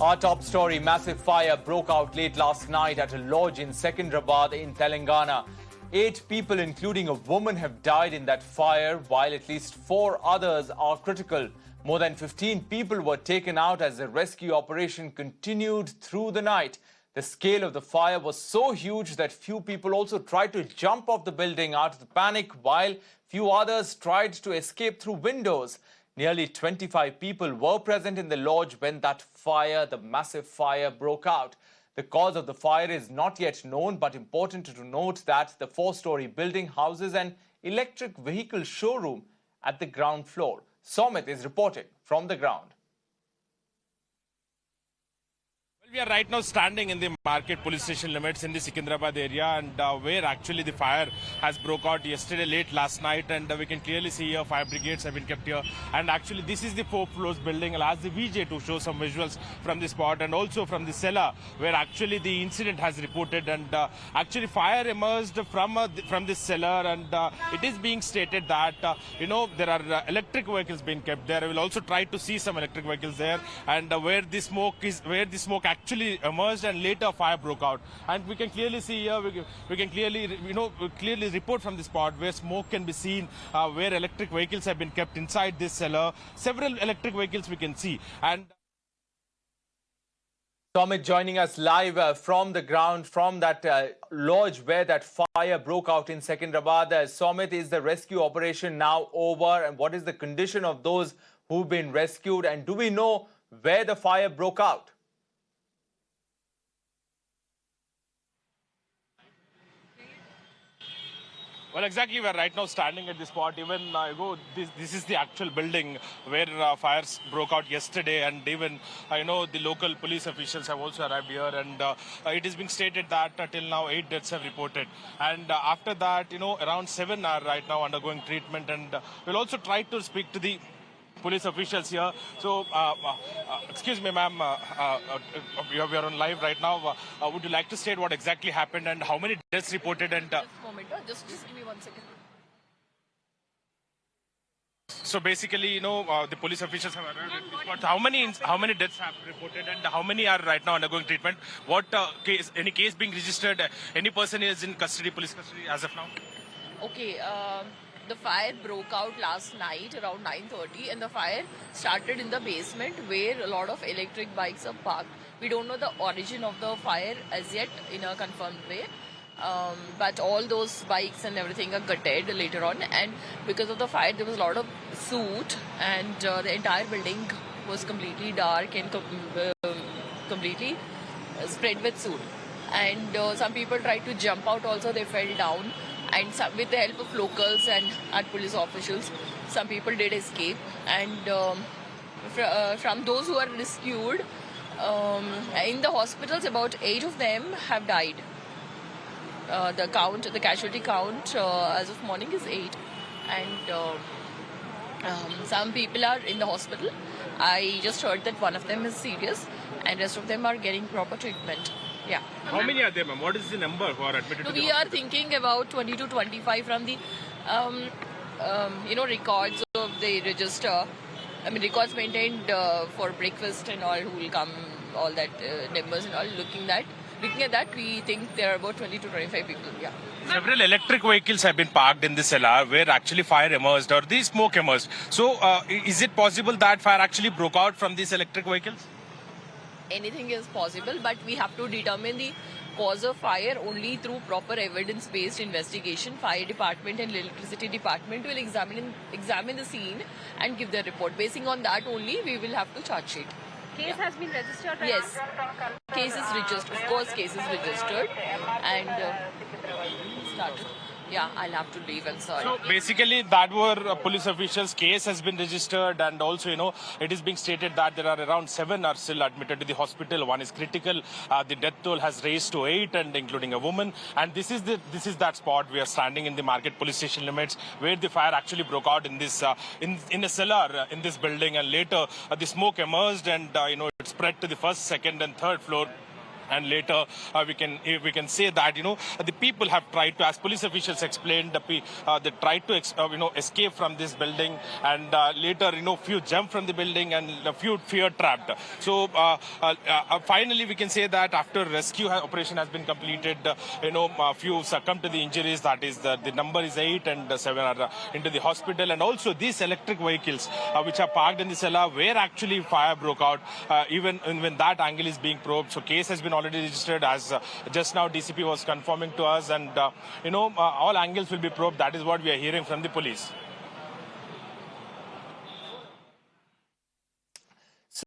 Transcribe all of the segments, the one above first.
Our top story, massive fire broke out late last night at a lodge in Secunderabad in Telangana. 8 people, including a woman, have died in that fire, while at least 4 others are critical. More than 15 people were taken out as the rescue operation continued through the night. The scale of the fire was so huge that few people also tried to jump off the building out of the panic, while few others tried to escape through windows. Nearly 25 people were present in the lodge when that fire, the massive fire, broke out. The cause of the fire is not yet known, but important to note that the 4-story building houses an electric vehicle showroom at the ground floor. Somit is reporting from the ground. We are right now standing in the market police station limits in the Secunderabad area, and where actually the fire has broke out yesterday late last night, and we can clearly see here fire brigades have been kept here. And actually this is the 4th floor building. I'll ask the VJ to show some visuals from the spot and also from the cellar where actually the incident has reported, and actually fire emerged from this cellar, and it is being stated that there are electric vehicles being kept there. I will also try to see some electric vehicles there, and where the smoke actually emerged and later fire broke out. And we can clearly see here, we can clearly report from the spot where smoke can be seen, where electric vehicles have been kept inside this cellar. Several electric vehicles we can see. And Somit joining us live from the ground, from that lodge where that fire broke out in Secunderabad. Somit, is the rescue operation now over, and what is the condition of those who've been rescued, and do we know where the fire broke out? well, exactly, we are right now standing at the spot. Even this is the actual building where fires broke out yesterday, and even the local police officials have also arrived here, and it is being stated that till now 8 deaths have reported, and after that around 7 are right now undergoing treatment, and we'll also try to speak to the police officials here. So, excuse me, ma'am, we are on live right now. Would you like to state what exactly happened and how many deaths reported? And just a moment, just give me 1 second. So basically, the police officials have arrived at this spot. How many deaths have reported, and how many are right now undergoing treatment? What any case being registered? Any person is in custody, police custody as of now? Okay, the fire broke out last night around 9:30, and the fire started in the basement where a lot of electric bikes are parked. We don't know the origin of the fire as yet in a confirmed way, but all those bikes and everything are gutted later on, and because of the fire there was a lot of soot, and the entire building was completely dark and completely spread with soot, and some people tried to jump out also. They fell down, and with the help of locals and our police officials, some people did escape, and from those who are rescued in the hospitals, about 8 of them have died. The casualty count as of morning is 8, and some people are in the hospital. I just heard that one of them is serious, and rest of them are getting proper treatment. Yeah. How many are there, ma'am? What is the number who are admitted to the We are thinking about 20 to 25 from the, records of the register. I mean, records maintained for breakfast and all, who will come, all that numbers and all. Looking at that, we think there are about 20 to 25 people. Yeah. Several electric vehicles have been parked in the cellar where actually fire emerged or the smoke emerged. So, is it possible that fire actually broke out from these electric vehicles? Anything is possible, but we have to determine the cause of fire only through proper evidence-based investigation. Fire department and electricity department will examine the scene and give their report. Basing on that only, we will have to charge sheet. Case has been registered? Yes. Case is registered. Of course, case is registered and started. Yeah, I'll have to leave. I'm sorry. So basically, that were police officials' case has been registered, and also, it is being stated that there are around 7 are still admitted to the hospital. 1 is critical. The death toll has raised to 8, and including a woman. And this is that spot we are standing in the market police station limits, where the fire actually broke out in this in a cellar in this building, and later the smoke emerged, and it spread to the 1st, 2nd, and 3rd floor. And later we can say that the people have tried to, as police officials explained, they tried to escape from this building, and later few jumped from the building and a few fear trapped. So finally we can say that after rescue operation has been completed, a few succumbed to the injuries. That is the number is 8 and 7 are into the hospital. And also these electric vehicles which are parked in the cellar where actually fire broke out, even when that angle is being probed. So case has been already registered, as just now DCP was confirming to us, and all angles will be probed. That is what we are hearing from the police.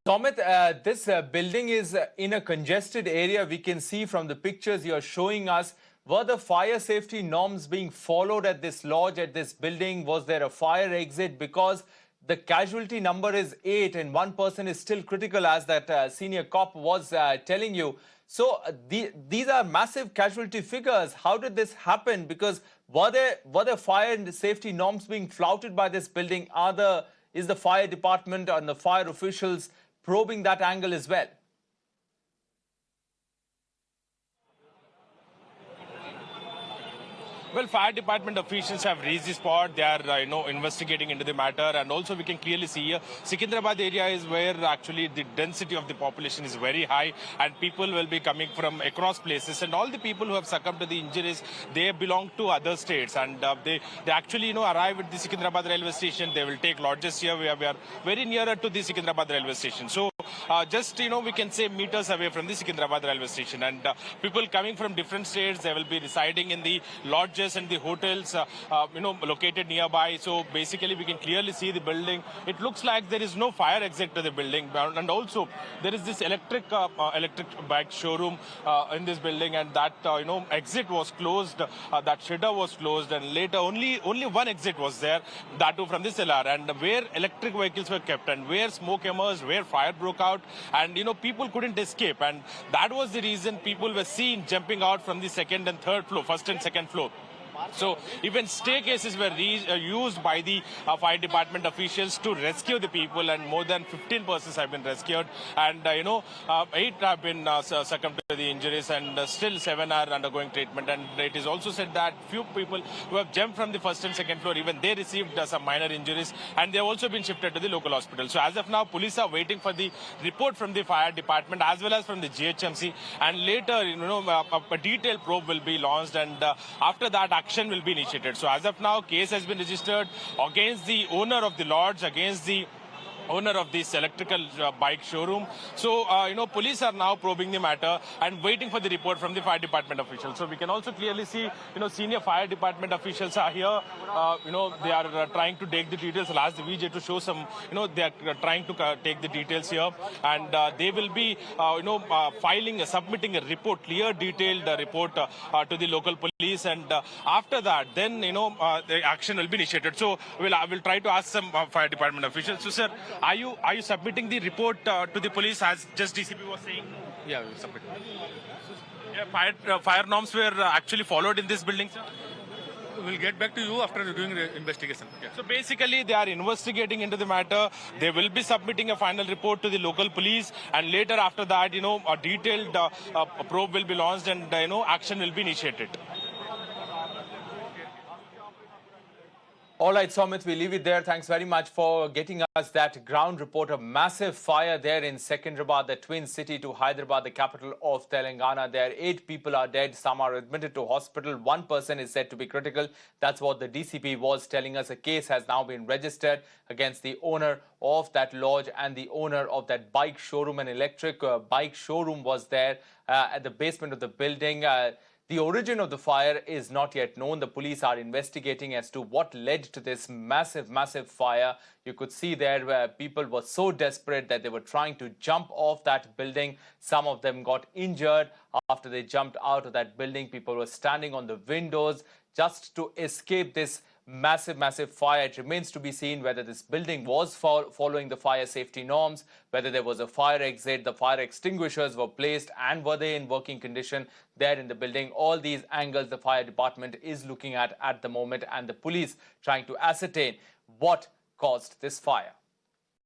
Somit, this building is in a congested area. We can see from the pictures you're showing us. Were the fire safety norms being followed at this lodge, at this building? Was there a fire exit? Because the casualty number is 8 and one person is still critical, as that senior cop was telling you. So these are massive casualty figures. How did this happen? Because were there fire and safety norms being flouted by this building? Is the fire department and the fire officials probing that angle as well? Well, fire department officials have reached the spot. They are, investigating into the matter, and also we can clearly see here, Secunderabad area is where actually the density of the population is very high, and people will be coming from across places. And all the people who have succumbed to the injuries, they belong to other states, and they actually, arrive at the Secunderabad railway station. They will take lodges here. We are very nearer to the Secunderabad railway station. So just, we can say meters away from the Secunderabad railway station, and people coming from different states, they will be residing in the lodges and the hotels, located nearby. So basically, we can clearly see the building. It looks like there is no fire exit to the building, and also there is this electric bike showroom in this building, and that exit was closed. That shutter was closed, and later only one exit was there, that too from the cellar, and where electric vehicles were kept, and where smoke emerged, where fire broke out, and people couldn't escape, and that was the reason people were seen jumping out from the second and third floor, first and second floor. So even staircases were used by the fire department officials to rescue the people, and more than 15 persons have been rescued, and 8 have been succumbed to the injuries, and still 7 are undergoing treatment. And it is also said that few people who have jumped from the first and second floor, even they received some minor injuries, and they have also been shifted to the local hospital. So as of now, police are waiting for the report from the fire department as well as from the GHMC, and later a detailed probe will be launched, and after that action will be initiated. So as of now, case has been registered against the owner of the lodge, against the owner of this electrical bike showroom. So, police are now probing the matter and waiting for the report from the fire department officials. So we can also clearly see, senior fire department officials are here. They are trying to take the details. I'll ask the VJ to show some, they are trying to take the details here. And they will be, submitting a report, clear, detailed report to the local police. And after that, then, the action will be initiated. So I will try to ask some fire department officials. So, sir, are you submitting the report to the police, as just DCP was saying? Yeah, we'll submit. Fire norms were actually followed in this building, sir? We'll get back to you after doing the investigation. Yeah. So basically, they are investigating into the matter. They will be submitting a final report to the local police, and later after that, a detailed probe will be launched, and action will be initiated. All right, Somit, we leave it there. Thanks very much for getting us that ground report. A massive fire there in Secunderabad, the twin city to Hyderabad, the capital of Telangana. There, 8 people are dead. Some are admitted to hospital. 1 person is said to be critical. That's what the DCP was telling us. A case has now been registered against the owner of that lodge and the owner of that bike showroom. An electric bike showroom was there at the basement of the building. The origin of the fire is not yet known. The police are investigating as to what led to this massive fire. You could see there where people were so desperate that they were trying to jump off that building. Some of them got injured after they jumped out of that building. People were standing on the windows just to escape this massive fire. It remains to be seen whether this building was following the fire safety norms, whether there was a fire exit, the fire extinguishers were placed, and were they in working condition there in the building. All these angles the fire department is looking at the moment, and the police trying to ascertain what caused this fire.